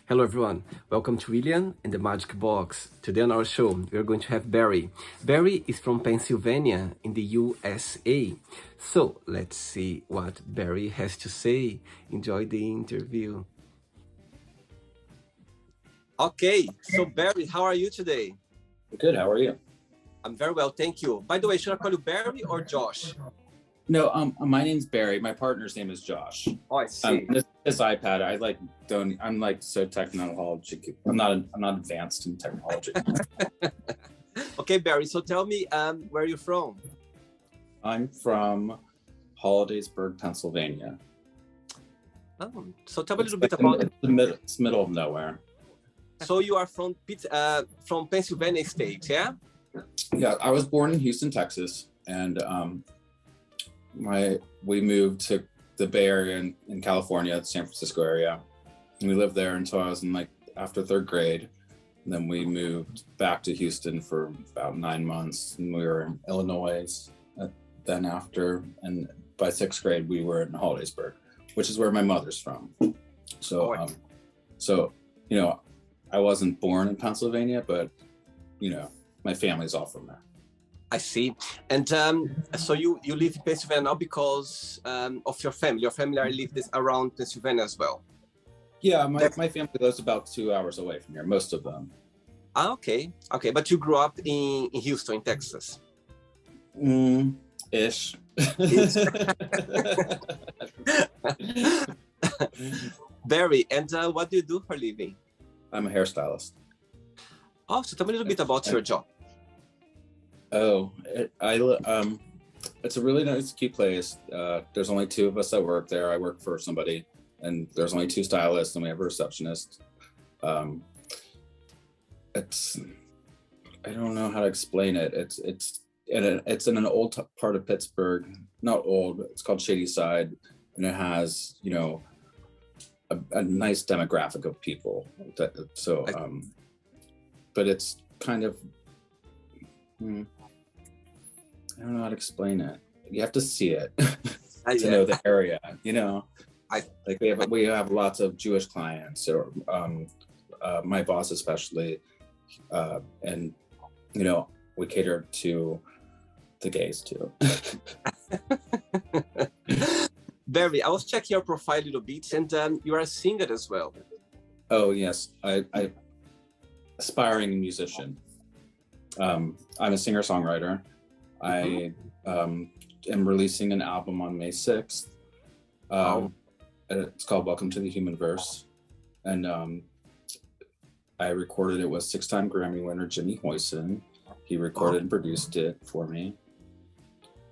Hello everyone, welcome to William and the Magic Box. Today on our show, we are going to have Barry. Barry is from Pennsylvania in the USA. So let's see what Barry has to say. Enjoy the interview. Okay, so Barry, how are you today? Good, how are you? I'm very well, thank you. By the way, should I call you Barry or Josh? No, my name's Barry. My partner's name is Josh. Oh, I see. This iPad, I'm like so technological. I'm not advanced in technology. Okay, Barry, so tell me, where are you from? I'm from Hollidaysburg, Pennsylvania. Oh, so tell me a little bit about it. It's middle of nowhere. So you are from Pennsylvania State, yeah? Yeah, I was born in Houston, Texas, and we moved to the Bay Area in California, the San Francisco area. And we lived there until I was after third grade. And then we moved back to Houston for about 9 months. And we were in Illinois then after. And by sixth grade, we were in Hollidaysburg, which is where my mother's from. So, I wasn't born in Pennsylvania, but, my family's all from there. I see. And so you live in Pennsylvania now because of your family. Your family lives around Pennsylvania as well. Yeah, my family lives about 2 hours away from here, most of them. Ah, okay. Okay, but you grew up in Houston, in Texas. Ish. Barry, and what do you do for a living? I'm a hairstylist. Oh, so tell me a little bit about your job. Oh, it's a really nice, cute place. There's only two of us that work there. I work for somebody, and there's only two stylists, and we have a receptionist. I don't know how to explain it. It's in an old part of Pittsburgh. Not old. It's called Shadyside, and it has a nice demographic of people. But it's kind of. I don't know how to explain it. You have to see it to know the area. We have lots of Jewish clients, or my boss especially, and we cater to the gays too. Barry, I was checking your profile a little bit, and you are a singer as well. Oh yes, I aspiring musician. I'm a singer-songwriter. I am releasing an album on May 6th. It's called Welcome to the Human Verse. And I recorded it with six-time Grammy winner Jimmy Hoyson. He recorded and produced it for me.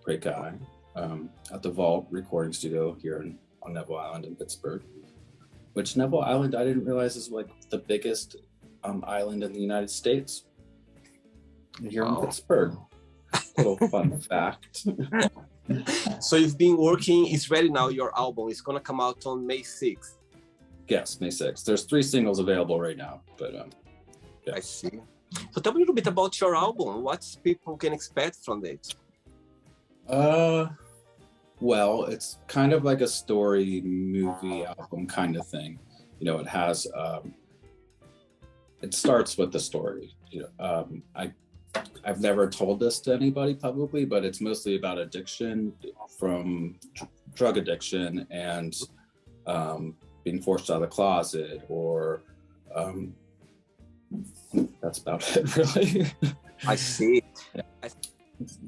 Great guy. At the Vault recording studio here on Neville Island in Pittsburgh. Which Neville Island, I didn't realize is the biggest island in the United States. Here in Pittsburgh. Little fun fact. So you've been working, it's ready now, your album. It's going to come out on May 6th. Yes, May 6th. There's 3 singles available right now, but yeah. I see. So tell me a little bit about your album. What people can expect from it? Well, it's kind of like a story movie album kind of thing. It has, it starts with the story. I've never told this to anybody publicly, but it's mostly about addiction, from drug addiction and being forced out of the closet, or that's about it, really. I see. Yeah.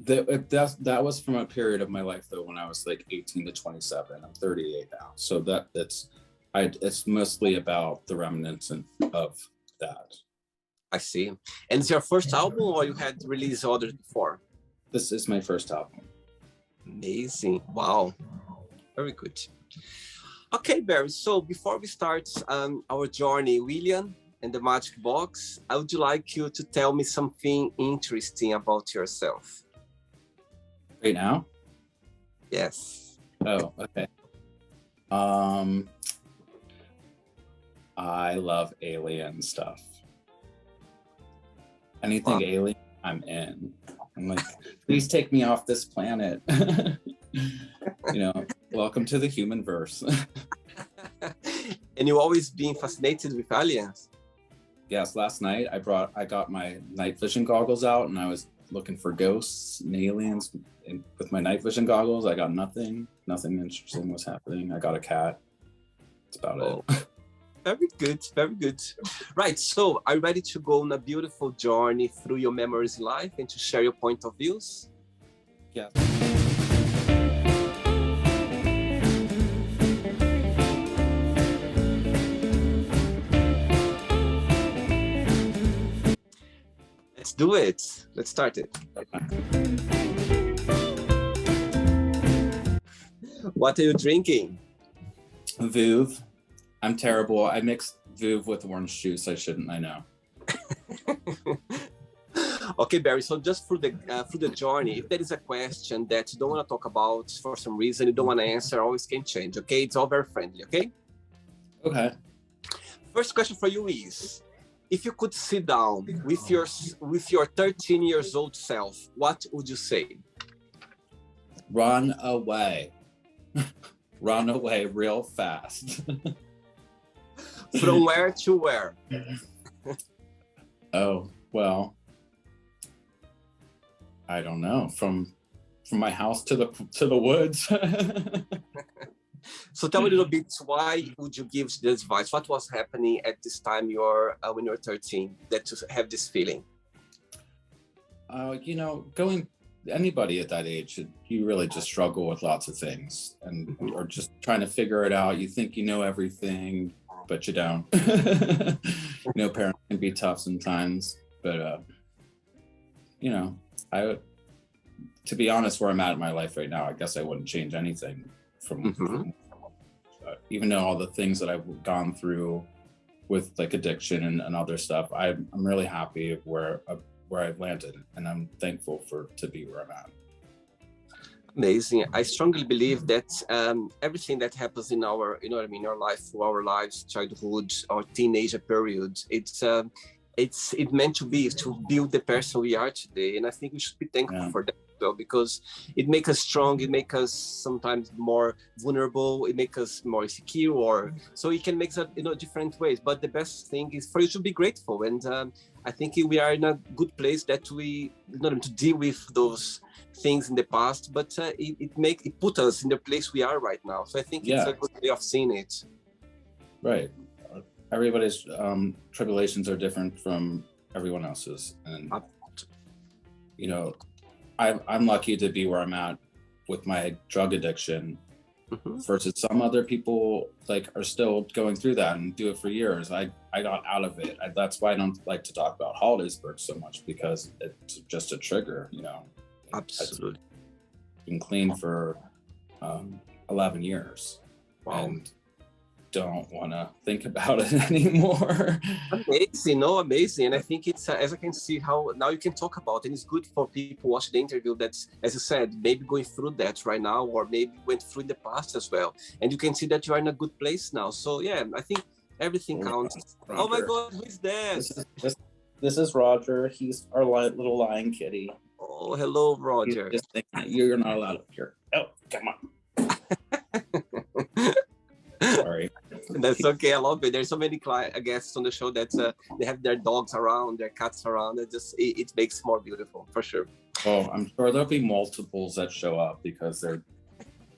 That was from a period of my life though when I was 18 to 27. I'm 38 now, so it's mostly about the remnants of that. I see. And it's your first album, or you had released others before? This is my first album. Amazing. Wow. Very good. Okay, Barry. So before we start our journey, William and the Magic Box, I would like you to tell me something interesting about yourself. Right now? Yes. Oh, okay. I love alien stuff. Anything alien, I'm in. I'm please take me off this planet. Welcome to the human verse. And you always been fascinated with aliens? Yes, last night I got my night vision goggles out and I was looking for ghosts and aliens. And with my night vision goggles, I got nothing. Nothing interesting was happening. I got a cat. That's about it. Very good, very good. Right, so are you ready to go on a beautiful journey through your memories in life and to share your point of views? Yeah. Let's do it. Let's start it. What are you drinking? Veuve. I'm terrible. I mixed Veuve with orange juice. I shouldn't. I know. Okay, Barry. So just through the journey, if there is a question that you don't want to talk about for some reason, you don't want to answer, always can change. Okay, it's all very friendly. Okay. Okay. First question for you is: if you could sit down with your 13 years old self, what would you say? Run away. Run away real fast. From where to where? Oh, well, I don't know. From my house to the woods. So tell me a little bit, why would you give this advice? What was happening at this time when you were 13 that you have this feeling? Anybody at that age, you really just struggle with lots of things and or just trying to figure it out. You think you know everything, but you don't. Parents can be tough sometimes, but to be honest, where I'm at in my life right now, I guess I wouldn't change anything from even though all the things that I've gone through with like addiction and other stuff, I'm really happy where I've landed, and I'm thankful to be where I'm at. Amazing. I strongly believe that everything that happens in our, our life, through our lives, childhood or teenager period, it's meant to be to build the person we are today, and I think we should be thankful for that. Because it makes us strong, it makes us sometimes more vulnerable, it makes us more insecure, so it can make us different ways. But the best thing is for you to be grateful, and I think we are in a good place that we to deal with those things in the past, but it put us in the place we are right now. So I think it's a good way of seeing it. Right. Everybody's tribulations are different from everyone else's, and I'm lucky to be where I'm at with my drug addiction versus some other people are still going through that and do it for years. I got out of it. That's why I don't like to talk about Hollidaysburg so much, because it's just a trigger, Absolutely. I've been clean for 11 years. Wow. And don't want to think about it anymore. Amazing. And I think it's as I can see how now you can talk about it, and it's good for people watching the interview that's, as you said, maybe going through that right now, or maybe went through in the past as well, and you can see that you are in a good place now. So I think everything counts. Roger. Oh my God, who's that? This is Roger. He's our little lion kitty. Oh, hello, Roger. You're not allowed up here. Oh, come on. Sorry. That's okay. I love it. There's so many guests on the show that they have their dogs around, their cats around. It makes it more beautiful, for sure. Oh, I'm sure there'll be multiples that show up because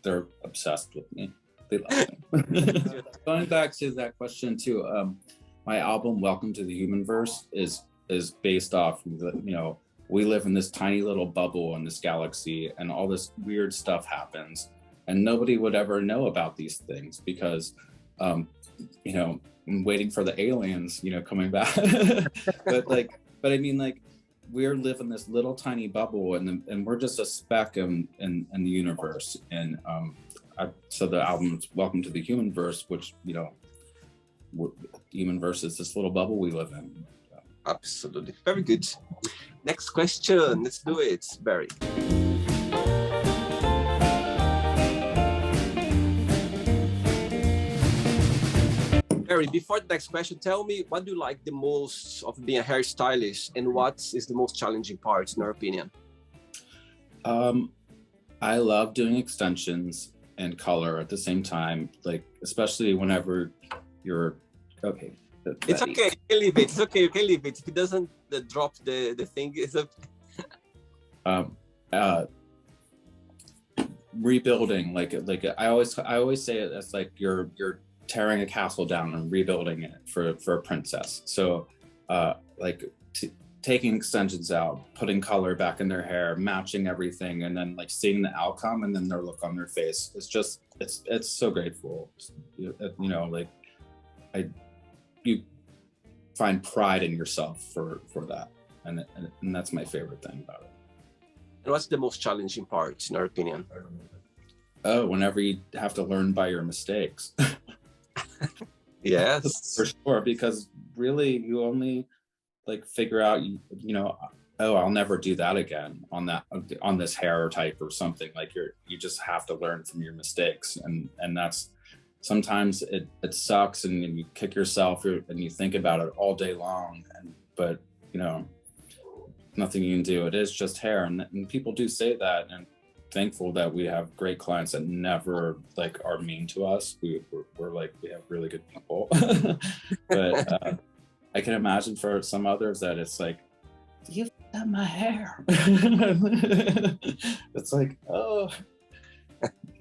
they're obsessed with me. They love me. Going back to that question too, my album "Welcome to the Human Verse" is based off we live in this tiny little bubble in this galaxy, and all this weird stuff happens. And nobody would ever know about these things because, I'm waiting for the aliens, coming back. but I mean, we're living this little tiny bubble, and we're just a speck in the universe. And so the album's "Welcome to the Human Verse," which the human verse is this little bubble we live in. Absolutely, very good. Next question. Let's do it, Barry. Barry, before the next question, tell me, what do you like the most of being a hairstylist, and what is the most challenging part, in your opinion? I love doing extensions and color at the same time, especially whenever you're okay. It's okay. You can leave it. It's okay. You can leave it. If it doesn't drop the thing, it's a... Rebuilding, like I always say it as like you're tearing a castle down and rebuilding it for a princess. So like taking extensions out, putting color back in their hair, matching everything, and then like seeing the outcome and then their look on their face. It's just it's so grateful. You know, like you find pride in yourself for that, and that's my favorite thing about it. And what's the most challenging part, in your opinion? Oh, whenever you have to learn by your mistakes. Yes. For sure, because really you only like figure out, you know, oh, I'll never do that again on this hair type or something. Like you just have to learn from your mistakes. And that's, sometimes it sucks and you kick yourself and you think about it all day long. But you know, nothing you can do. It is just hair, and people do say that, and thankful that we have great clients that never like are mean to us. We're like, we have really good people. But I can imagine for some others that it's like, you've done my hair. It's like, oh,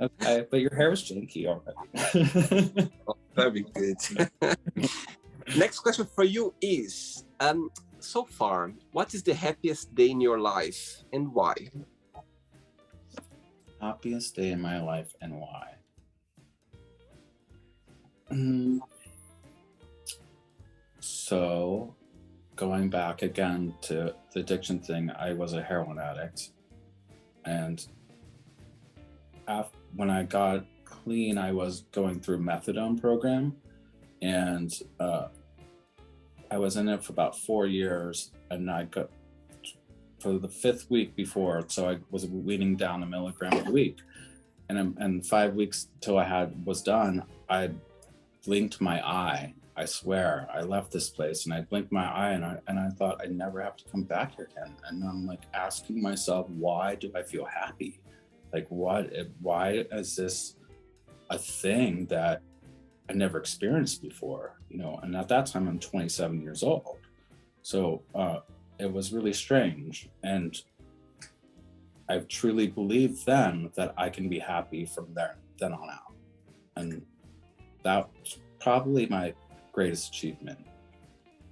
okay, but your hair was janky already. Oh, very good. Next question for you is, so far, what is the happiest day in your life and why? Happiest day in my life and why? So, going back again to the addiction thing, I was a heroin addict. And when I got clean, I was going through a methadone program. And I was in it for about 4 years, and I got for the 5th week before, so I was weaning down 1 milligram a week, and 5 weeks till I was done, I blinked my eye. I swear, I left this place and I blinked my eye, and I thought I'd never have to come back here again. And I'm like asking myself, why do I feel happy? Like, why is this a thing that I never experienced before, you know? And at that time, I'm 27 years old. So it was really strange. And I truly believed then that I can be happy from then on out. And that's probably my greatest achievement.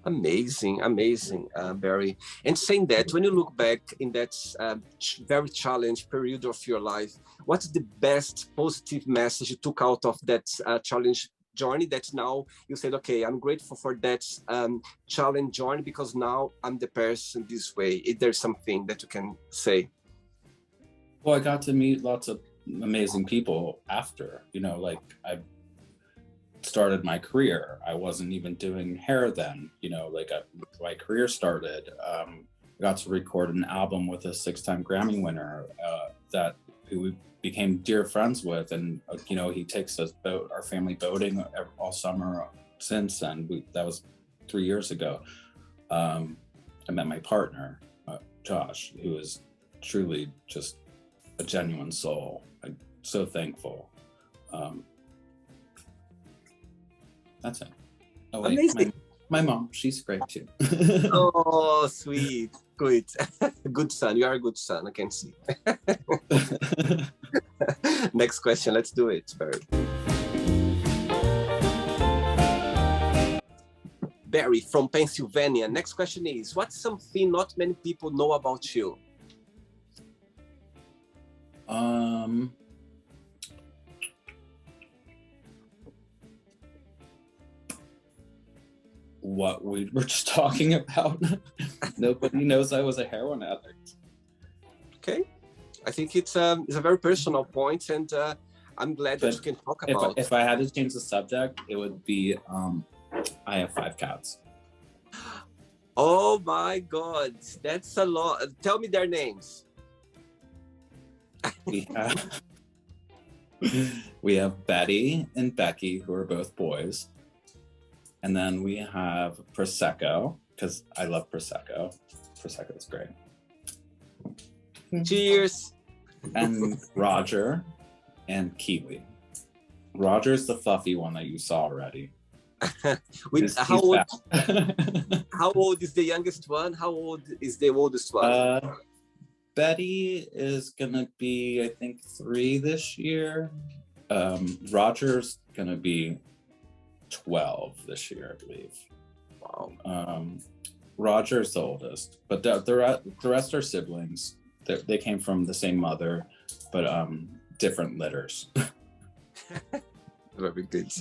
Amazing, amazing, Barry. And saying that, when you look back in that very challenged period of your life, what's the best positive message you took out of that challenge journey that now you said, okay, I'm grateful for that challenge journey because now I'm the person this way? Is there something that you can say? Well, I got to meet lots of amazing people after, you know, like I started my career. I wasn't even doing hair then, you know, like my career started. I got to record an album with a 6-time Grammy winner who we became dear friends with, and you know, he takes us our family boating all summer since then. That was 3 years ago. I met my partner, Josh, who is truly just a genuine soul. I'm so thankful. That's it. Oh, wait, amazing. My mom, she's great too. Oh, sweet. Good. Good son. You are a good son. I can see. Next question. Let's do it, Barry. Barry from Pennsylvania. Next question is, what's something not many people know about you? What we were just talking about. Nobody knows I was a heroin addict. Okay, I think it's a very personal point, and I'm glad that you can talk about. If I had to change the subject, it would be I have 5 cats. Oh my God, that's a lot. Tell me their names. We have Betty and Becky, who are both boys. And then we have Prosecco, because I love Prosecco. Prosecco is great. Cheers. And Roger and Kiwi. Roger's the fluffy one that you saw already. How old? How old is the youngest one? How old is the oldest one? Betty is gonna be, I think, 3 this year. Roger's gonna be 12 this year, I believe. Wow. Roger's the oldest, but the rest are siblings. They came from the same mother, but different litters. Very good.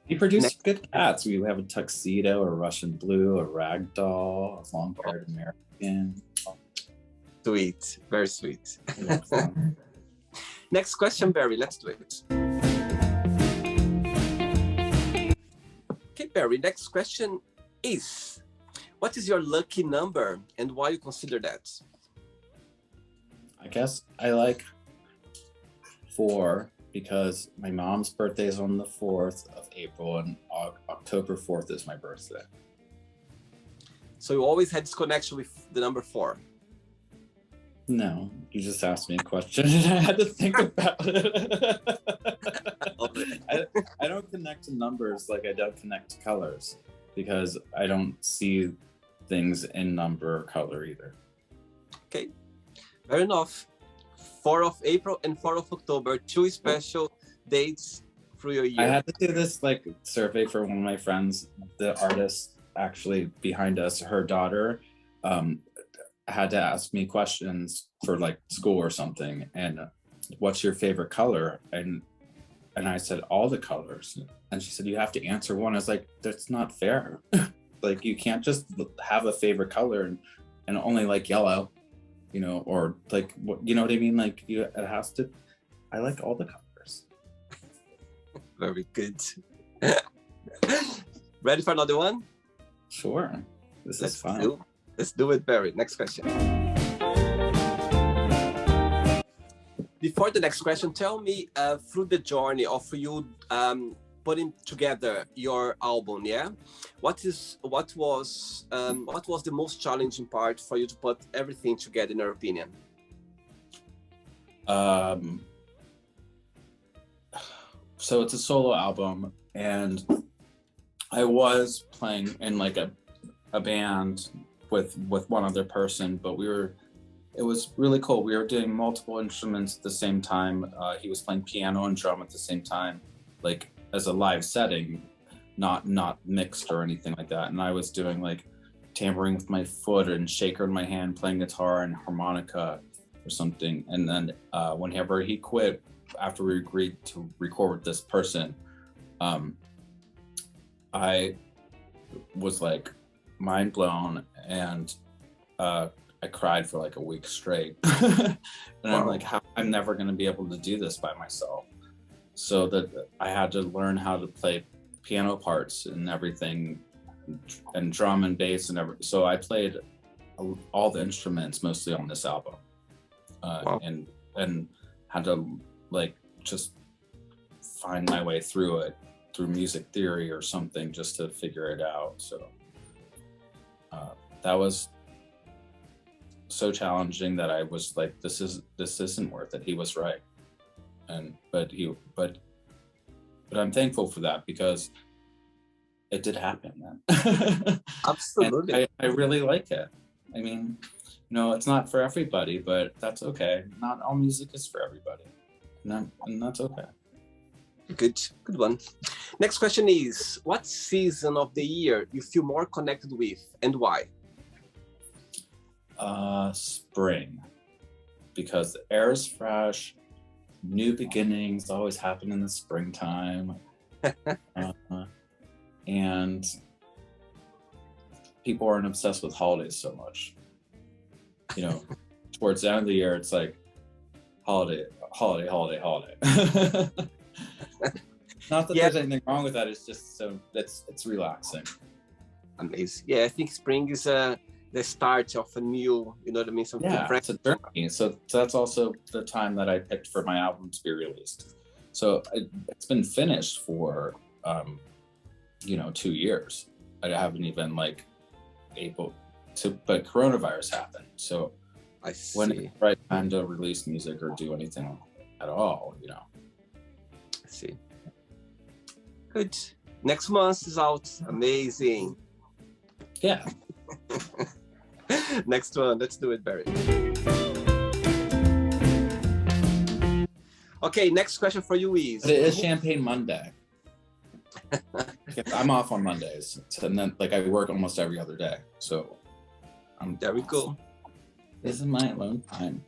He produced good cats. We have a tuxedo, a Russian blue, a ragdoll, a long-haired American. Sweet, very sweet. Next question, Barry. Let's do it. Okay, Barry. Next question is: what is your lucky number, and why you consider that? I guess I like 4 because my mom's birthday is on the 4th of April, and October 4th is my birthday. So you always had this connection with the number 4? No, you just asked me a question and I had to think about it. I don't connect to numbers like I don't connect to colors, because I don't see things in number or color either. Okay, fair enough. 4th of April and 4th of October, 2 special dates through your year. I had to do this survey for one of my friends, the artist actually behind us. Her daughter had to ask me questions for school or something, and what's your favorite color? And I said all the colors, and she said you have to answer one. I was like, that's not fair. You can't just have a favorite color and only like yellow. Or what, you know what I mean? It has to, I like all the colors. Very good. Ready for another one? Sure. This is fun. Let's do it, Barry. Next question. Before the next question, tell me through the journey of you putting together your album, yeah? What was the most challenging part for you to put everything together, in your opinion? So it's a solo album, and I was playing in a band with one other person, but it was really cool. We were doing multiple instruments at the same time. He was playing piano and drum at the same time, as a live setting, not mixed or anything like that. And I was doing tampering with my foot and shaker in my hand, playing guitar and harmonica or something. And then whenever he quit, after we agreed to record with this person, I was mind blown, and I cried for a week straight. And wow. I'm never going to be able to do this by myself. So that I had to learn how to play piano parts and everything, and drum and bass and everything. So I played all the instruments mostly on this album, wow. and had to just find my way through it through music theory or something, just to figure it out. So that was so challenging that I was this isn't worth it. He was right. But I'm thankful for that, because it did happen then. Absolutely. I really like it. I mean, it's not for everybody, but that's okay. Not all music is for everybody. And that's okay. Good one. Next question is: what season of the year you feel more connected with, and why? Spring, because the air is fresh. New beginnings always happen in the springtime. And people aren't obsessed with holidays so much. Towards the end of the year, it's holiday. Not that there's anything wrong with that. It's just it's relaxing. Amazing. Yeah, I think spring is the start of a new, you know what I mean? Something fresh. It's a journey. So that's also the time that I picked for my album to be released. So it's been finished for 2 years. I haven't even able to, but coronavirus happened. So I see. When it's the right time to release music or do anything at all, I see. Good. Next month is out. Amazing. Yeah. Next one. Let's do it, Barry. Okay, next question for you is... But it is Champagne Monday. I'm off on Mondays. And then like I work almost every other day. So there we go. This is my alone time.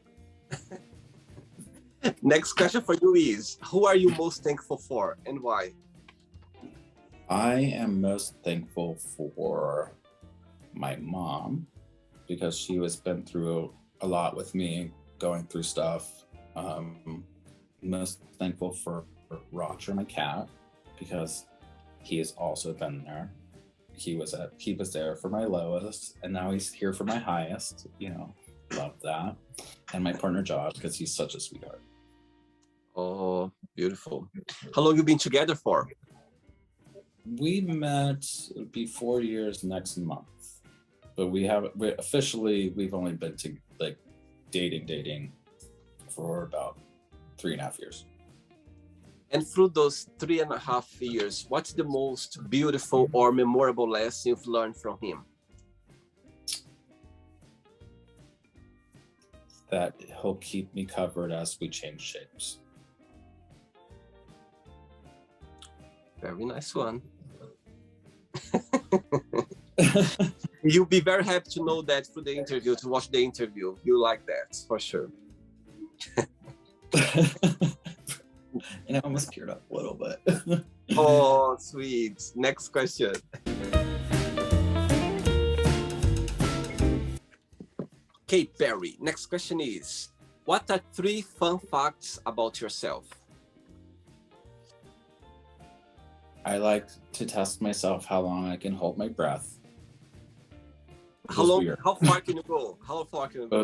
Next question for you is, who are you most thankful for and why? I am most thankful for my mom because she has been through a lot with me, going through stuff. Most thankful for Roger, my cat, because he has also been there. He was there for my lowest, and now he's here for my highest. You know, love that. And my partner Josh, because he's such a sweetheart. Oh, beautiful. How long have you been together for? We met, it'll be 4 years next month, but we've only been to like dating for about 3.5 years. And through those 3.5 years, what's the most beautiful or memorable lesson you've learned from him? That he'll keep me covered as we change shapes. Very nice one. You'll be very happy to know that through the interview, to watch the interview. You like that, for sure. And I almost teared up a little bit. Oh, sweet. Next question. Okay, Barry, next question is, what are 3 fun facts about yourself? I like to test myself how long I can hold my breath. How long? Weird. How far can you go? How far can you go?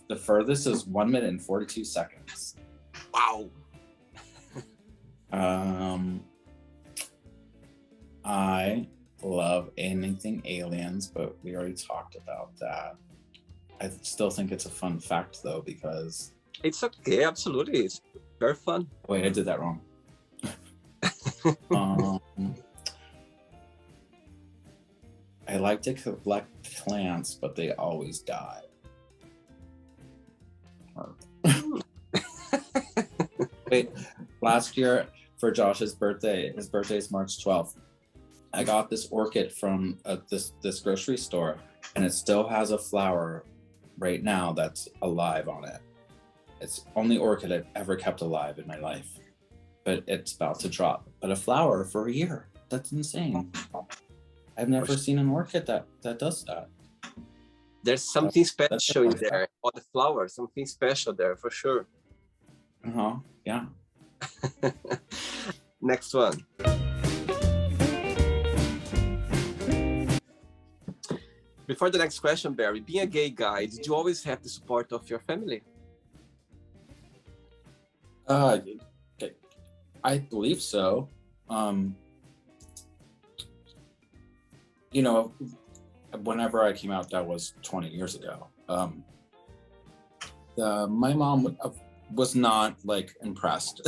The furthest is 1 minute and 42 seconds. Wow. I love anything aliens, but we already talked about that. I still think it's a fun fact though, because it's okay, absolutely. It's very fun. Wait, I did that wrong. I like to collect plants, but they always die. Wait, last year for Josh's birthday, his birthday is March 12th. I got this orchid from this grocery store, and it still has a flower right now that's alive on it. It's the only orchid I've ever kept alive in my life, but it's about to drop. But a flower for a year, that's insane. I've never seen an orchid that does that. There's something special in there. Or the flower, something special there for sure. Yeah. Next one. Before the next question, Barry, being a gay guy, did you always have the support of your family? I believe so. You know, whenever I came out, that was 20 years ago. My mom was not like impressed,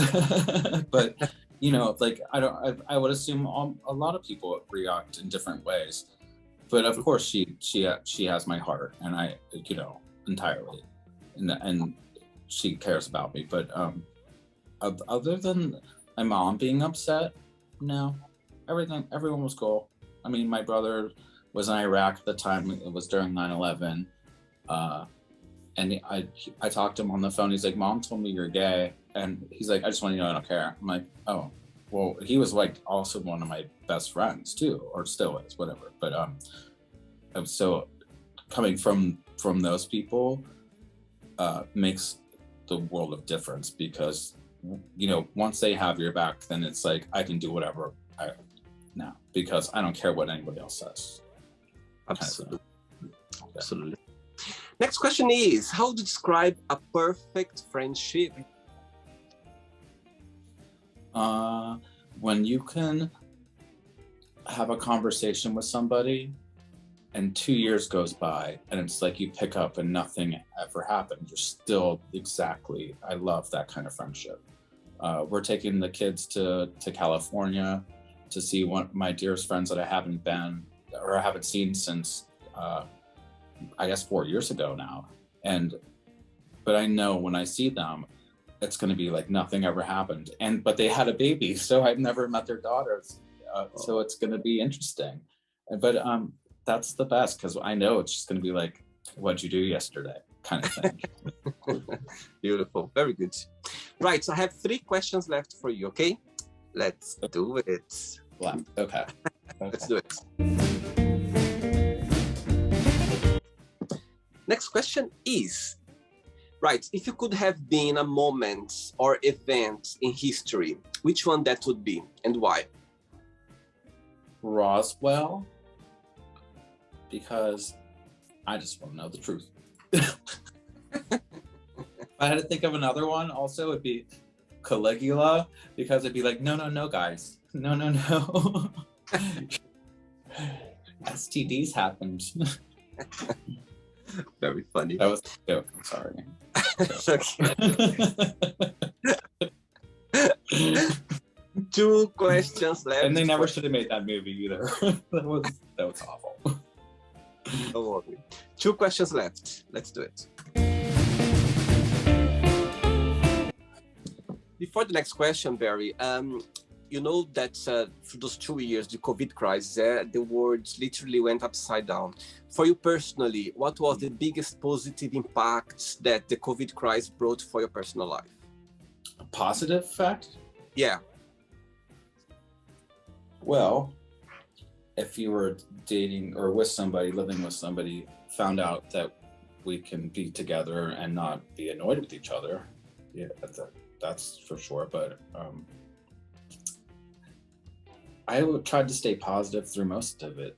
but you know, like I would assume a lot of people react in different ways. But of course, she has my heart, and I, you know, entirely, and she cares about me. But other than my mom being upset, no, everyone was cool. I mean, my brother was in Iraq at the time. It was during 9/11, and I talked to him on the phone. He's like, "Mom told me you're gay," and he's like, "I just want you to know I don't care." I'm like, "Oh, well." He was like also one of my best friends too, or still is, whatever. But so coming from those people makes the world of difference, because you know, once they have your back, then it's like I can do whatever I now, because I don't care what anybody else says. Absolutely. Absolutely. Next question is, how to describe a perfect friendship? When you can have a conversation with somebody and 2 years goes by and it's like you pick up and nothing ever happened, you're still exactly, I love that kind of friendship. We're taking the kids to California to see one of my dearest friends that I haven't seen since I guess 4 years ago now. But I know when I see them, it's going to be like nothing ever happened. But they had a baby, so I've never met their daughters. So it's going to be interesting. But that's the best, because I know it's just going to be like, what'd you do yesterday kind of thing. Beautiful. Very good. Right. So I have 3 questions left for you. Okay. Let's do it. Okay. Let's do it. Next question is, right, if you could have been a moment or event in history, which one that would be and why? Roswell, because I just want to know the truth. If I had to think of another one, also it'd be Caligula, because it'd be like, no, guys. No. STDs happened. Very funny. That was a joke. I'm sorry. Okay. 2 questions left. And they never should have made that movie either. that was awful. Don't worry. 2 questions left. Let's do it. Before the next question, Barry, you know that for those 2 years, the COVID crisis, the world literally went upside down. For you personally, what was the biggest positive impact that the COVID crisis brought for your personal life? A positive effect? Yeah. Well, if you were dating or with somebody, living with somebody, found out that we can be together and not be annoyed with each other, yeah, that's for sure. But I tried to stay positive through most of it.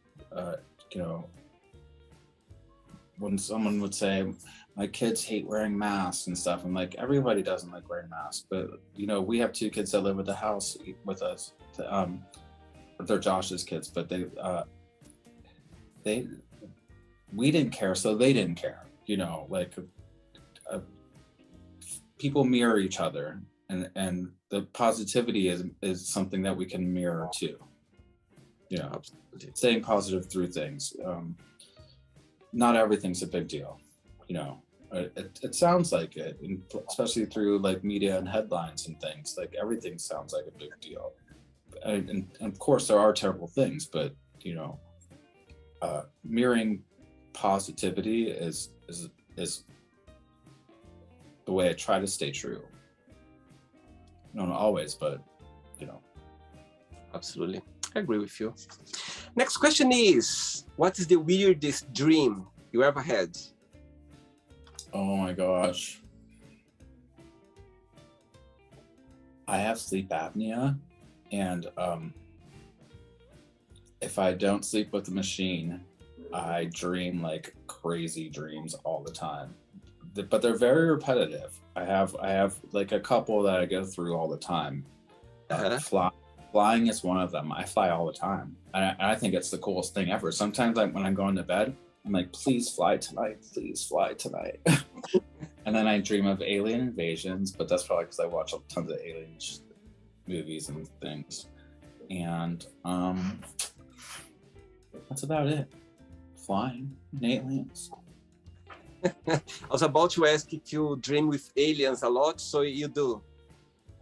When someone would say, my kids hate wearing masks and stuff, I'm like, everybody doesn't like wearing masks. But, we have 2 kids that live at the house with us. They're Josh's kids, but we didn't care, so they didn't care. People mirror each other, and the positivity is something that we can mirror too. Absolutely. Staying positive through things. Not everything's a big deal. It sounds like it, especially through like media and headlines and things. Like everything sounds like a big deal. And of course there are terrible things, but mirroring positivity is the way I try to stay true. Not always, but Absolutely, I agree with you. Next question is, what is the weirdest dream you ever had? Oh my gosh, I have sleep apnea. And if I don't sleep with the machine, I dream like crazy dreams all the time. But they're very repetitive. I have like a couple that I go through all the time. Flying is one of them. I fly all the time. And I think it's the coolest thing ever. Sometimes when I'm going to bed, I'm like, please fly tonight. Please fly tonight. And then I dream of alien invasions, but that's probably because I watch tons of alien movies and things, and that's about it. Flying and aliens. I was about to ask if you dream with aliens a lot, so you do.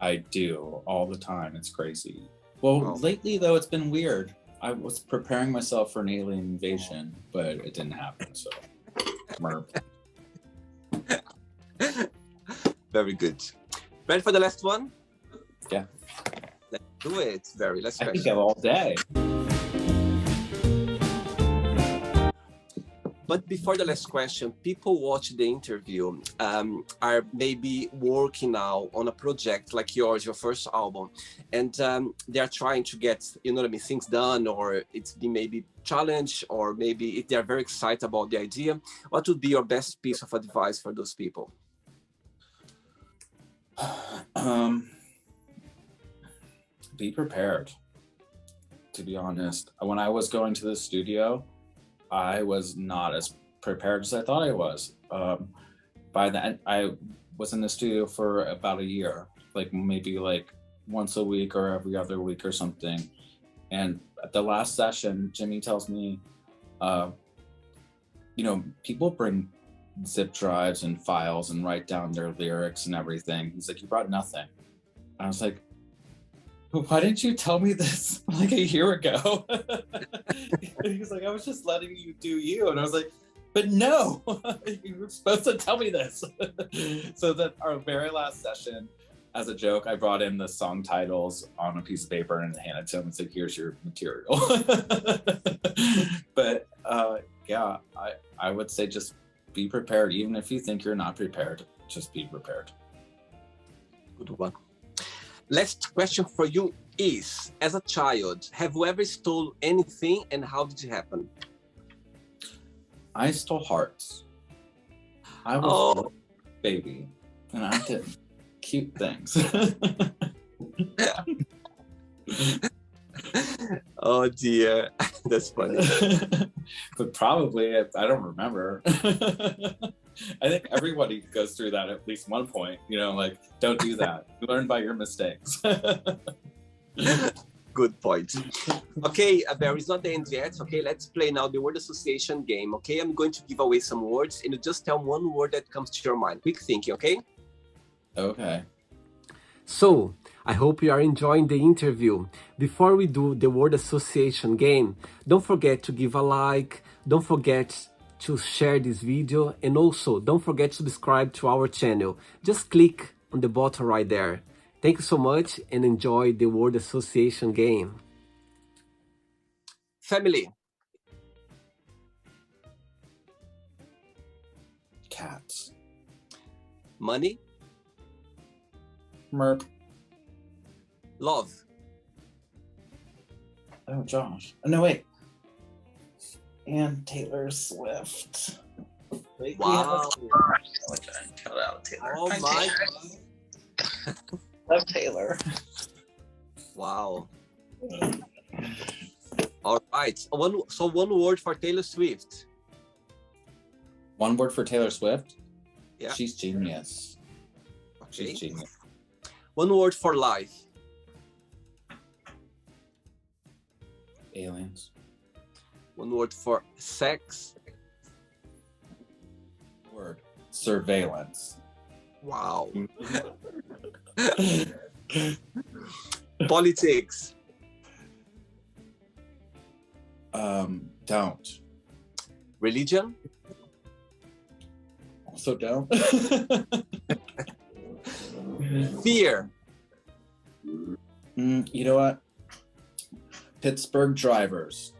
I do all the time. It's crazy. Well, lately though, it's been weird. I was preparing myself for an alien invasion, but it didn't happen. So, Very good. Ready for the last one? Yeah. Let's do it, Barry. Let's I think all day. But before the last question, people watch the interview are maybe working now on a project like yours, your first album, and they are trying to get, things done, or it's been maybe challenged, or maybe if they are very excited about the idea. What would be your best piece of advice for those people? Be prepared, to be honest. When I was going to the studio, I was not as prepared as I thought I was. By then, I was in the studio for about a year, like maybe like once a week or every other week or something. And at the last session, Jimmy tells me, people bring zip drives and files and write down their lyrics and everything. He's like, you brought nothing. I was like, why didn't you tell me this like a year ago? He's like, I was just letting you do you. And I was like, but no, you were supposed to tell me this. So that our very last session, as a joke, I brought in the song titles on a piece of paper and handed it to him and said, here's your material. But yeah, I would say just be prepared. Even if you think you're not prepared, just be prepared. Good one. Last question for you is, as a child, have you ever stole anything and how did it happen? I stole hearts. I was a baby and I did cute things. Oh dear, that's funny. But probably, I don't remember. I think everybody goes through that at least one point, like, don't do that. You learn by your mistakes. Good point. Okay, Barry, it's not the end yet. Okay, let's play now the word association game. Okay, I'm going to give away some words and you just tell one word that comes to your mind. Quick thinking, okay? Okay. So, I hope you are enjoying the interview. Before we do the word association game, don't forget to give a like, don't forget to share this video, and also don't forget to subscribe to our channel. Just click on the button right there. Thank you so much and enjoy the word association game. Family. Cats. Money. Merp. Love. Oh, Josh. Oh, no, wait. And Taylor Swift. Wait, wow. Shout out Taylor. Oh my God. Love Taylor. Wow. All right. So one word for Taylor Swift. One word for Taylor Swift? Yeah. She's genius. Okay. She's genius. One word for life. Aliens. One word for sex. Word. Surveillance. Wow. Politics. Don't. Religion. Also don't. Fear. You know what? Pittsburgh drivers.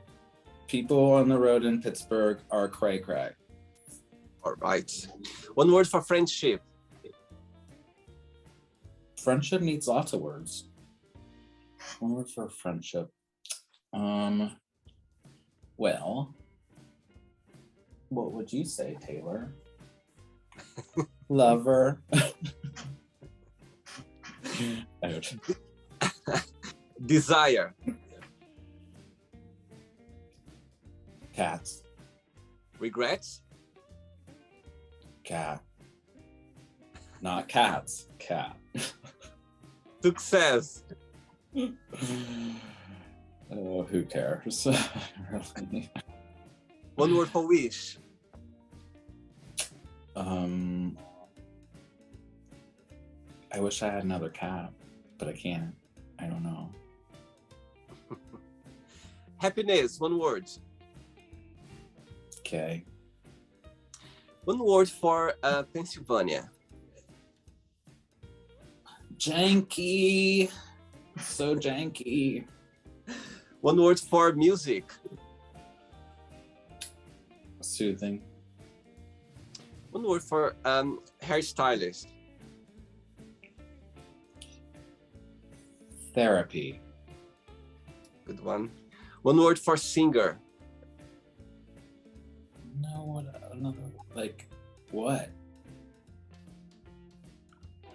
People on the road in Pittsburgh are cray-cray. All right. One word for friendship. Friendship needs lots of words. One word for friendship. Well, what would you say, Taylor? Lover. Desire. Cats. Regrets. Cat. Not cats. Cat. Success. Oh, who cares? Really. One word for wish. I wish I had another cat, but I can't. I don't know. Happiness. One word. Okay. One word for Pennsylvania. Janky. So janky. One word for music. Soothing. One word for hairstylist. Therapy. Good one. One word for singer. No, what another, like, what?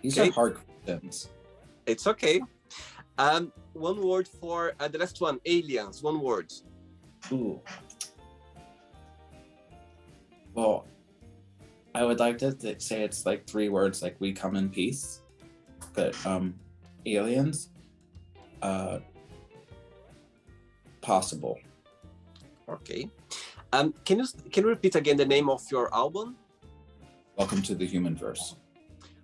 These Okay. are hard questions. It's okay. One word for the last one, aliens. One word. Ooh. Well, I would like to say it's like 3 words, like we come in peace. But aliens, possible. Okay. Can you repeat again the name of your album? Welcome to the Human Verse.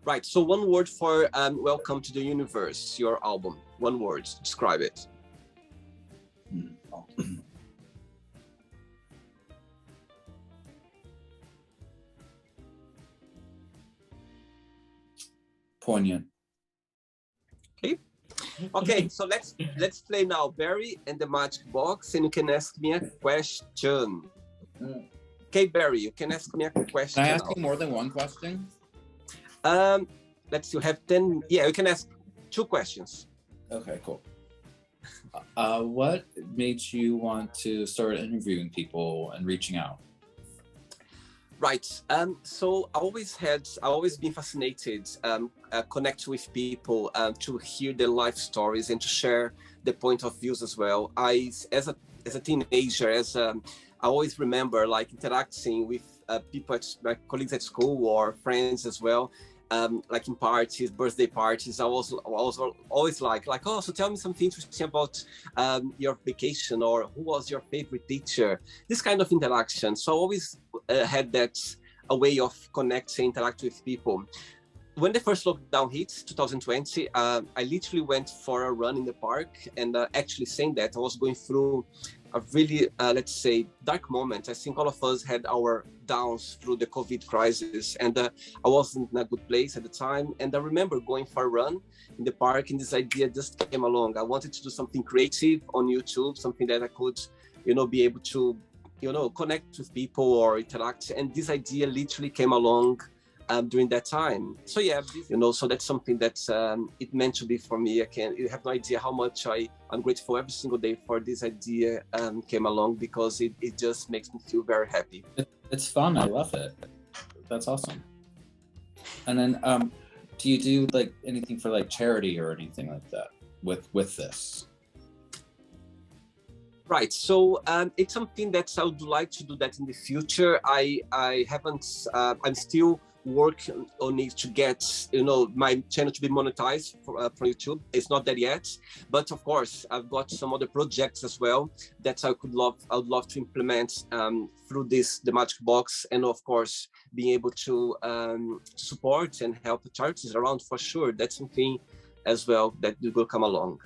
Right. So one word for Welcome to the Universe, your album. One word. Describe it. Poignant. Okay, so let's play now Barry and the Magic Box, and you can ask me a question. Okay, Barry, you can ask me a question. Can I ask you more than one question? Let's see, you have 10. Yeah, you can ask 2 questions. Okay, cool. What made you want to start interviewing people and reaching out? Right. So I always been fascinated, connect with people, to hear their life stories and to share the point of views as well. As a teenager, I always remember like interacting with people, my colleagues at school or friends as well. Like in parties, birthday parties, I was always like, oh, so tell me something interesting about your vacation, or who was your favorite teacher? This kind of interaction. So I always had that a way of connecting, interact with people. When the first lockdown hit, 2020, I literally went for a run in the park, and actually saying that I was going through a really, let's say, dark moment. I think all of us had our downs through the COVID crisis, and I wasn't in a good place at the time. And I remember going for a run in the park, and this idea just came along. I wanted to do something creative on YouTube, something that I could, be able to, connect with people or interact. And this idea literally came along during that time. So yeah, so that's something that it meant to be for me. You have no idea how much I'm grateful every single day for this idea came along, because it just makes me feel very happy. It's fun. I love it. That's awesome. And then do you do like anything for like charity or anything like that with this? Right. So it's something that I would like to do that in the future. I haven't. I'm still working on it to get my channel to be monetized from YouTube. It's not there yet, but of course I've got some other projects as well that I would love to implement through the Magic Box, and of course being able to support and help the charities around for sure. That's something as well that will come along.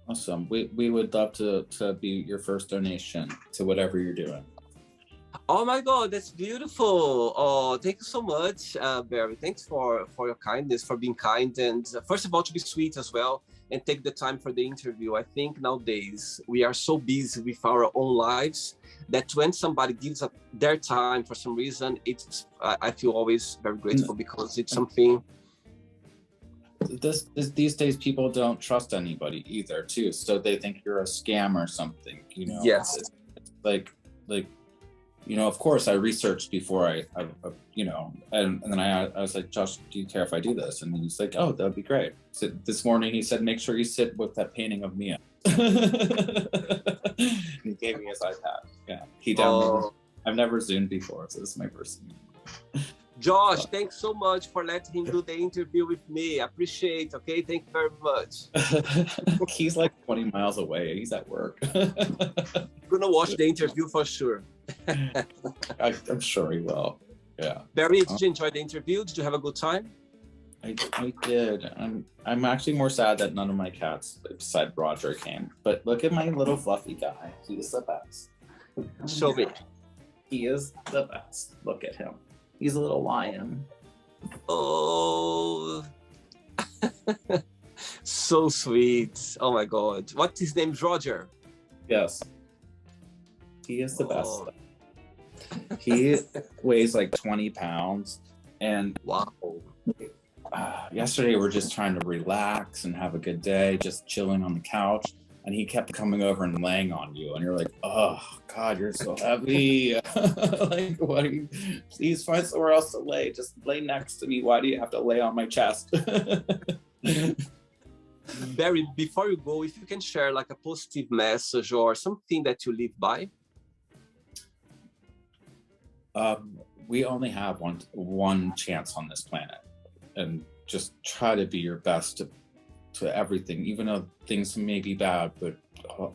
Awesome. We would love to be your first donation to whatever you're doing. Oh my God, that's beautiful. Oh, thank you so much, Barry. Thanks for your kindness, for being kind, and first of all, to be sweet as well and take the time for the interview. I think nowadays we are so busy with our own lives that when somebody gives up their time for some reason, I feel always very grateful, because it's something. These days people don't trust anybody either too, so they think you're a scam or something, Yes. It's like of course I researched before I and then I was like, Josh, do you care if I do this? And he's like, oh, that'd be great. So this morning he said, make sure you sit with that painting of Mia. He gave me his iPad. Yeah, he downloaded. I've never Zoomed before, so this is my first Zoom. Josh, thanks so much for letting him do the interview with me. I appreciate. Okay, thank you very much. He's like 20 miles away. He's at work. I'm gonna watch the interview for sure. I'm sure he will. Yeah. Barry, did you enjoy the interview? Did you have a good time? I did. I'm actually more sad that none of my cats, beside Roger, came. But look at my little fluffy guy. He is the best. Show me. He is the best. Look at him. He's a little lion. Oh, so sweet. Oh my God. What his name's Roger? Yes. He is the best. He weighs like 20 pounds. And wow. Yesterday we're just trying to relax and have a good day, just chilling on the couch. And he kept coming over and laying on you, and you're like, oh God, you're so heavy. Like, what? Please find somewhere else to lay. Just lay next to me. Why do you have to lay on my chest? Barry, before you go, if you can share like a positive message or something that you live by. We only have one chance on this planet, and just try to be your best to everything, even though things may be bad, but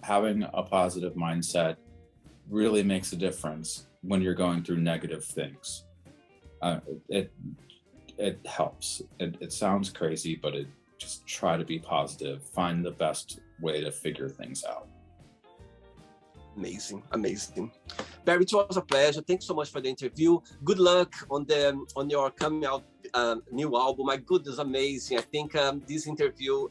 having a positive mindset really makes a difference when you're going through negative things. It helps. It sounds crazy, but just try to be positive. Find the best way to figure things out. Amazing, amazing. Barry, it was a pleasure. Thanks so much for the interview. Good luck on your coming out new album. My goodness, amazing. I think this interview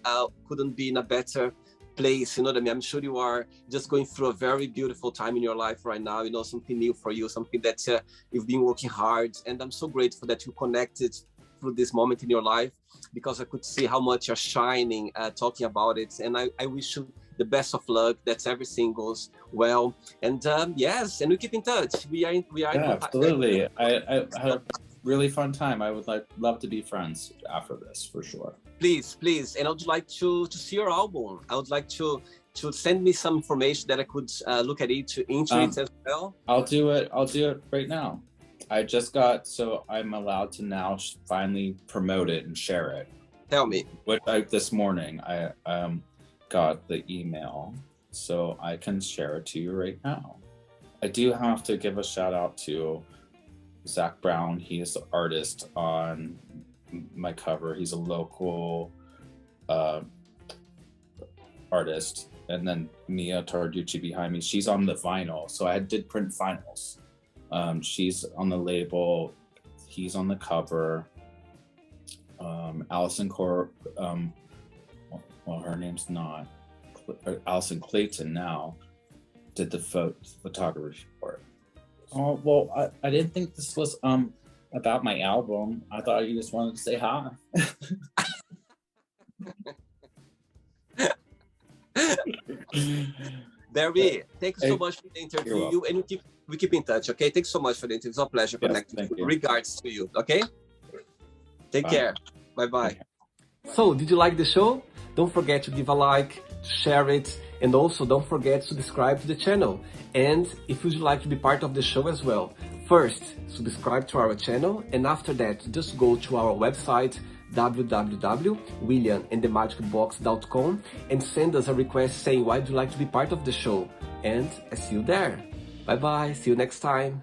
couldn't be in a better place. You know what I mean? I'm sure you are just going through a very beautiful time in your life right now. You know, something new for you, something that you've been working hard. And I'm so grateful that you connected through this moment in your life, because I could see how much you're shining talking about it. And I wish you the best of luck, that everything goes well. And yes, and we keep in touch. We are in contact. Absolutely. I had a really fun time. I would love to be friends after this, for sure. Please. And I would like to see your album. I would like to send me some information that I could look at it, to into it as well. I'll do it right now. I just got, so I'm allowed to now finally promote it and share it. Tell me. This morning, I got the email, so I can share it to you right now. I do have to give a shout out to Zach Brown. He is the artist on my cover. He's a local artist. And then Mia Tarducci behind me, she's on the vinyl. So I did print vinyls. She's on the label, he's on the cover. Allison well, her name's not Allison Clayton now, did the photography for it. Oh, well, I didn't think this was about my album. I thought you just wanted to say hi. Barry, thank you so much for the interview, and we keep in touch, okay? Thanks so much for the interview. It's a pleasure connecting with you. Regards to you, okay? Take care. Bye-bye. So, did you like the show? Don't forget to give a like, to share it, and also don't forget to subscribe to the channel. And if you'd like to be part of the show as well, first, subscribe to our channel, and after that, just go to our website, www.williamandthemagicbox.com, and send us a request saying why you'd like to be part of the show. And I see you there. Bye-bye. See you next time.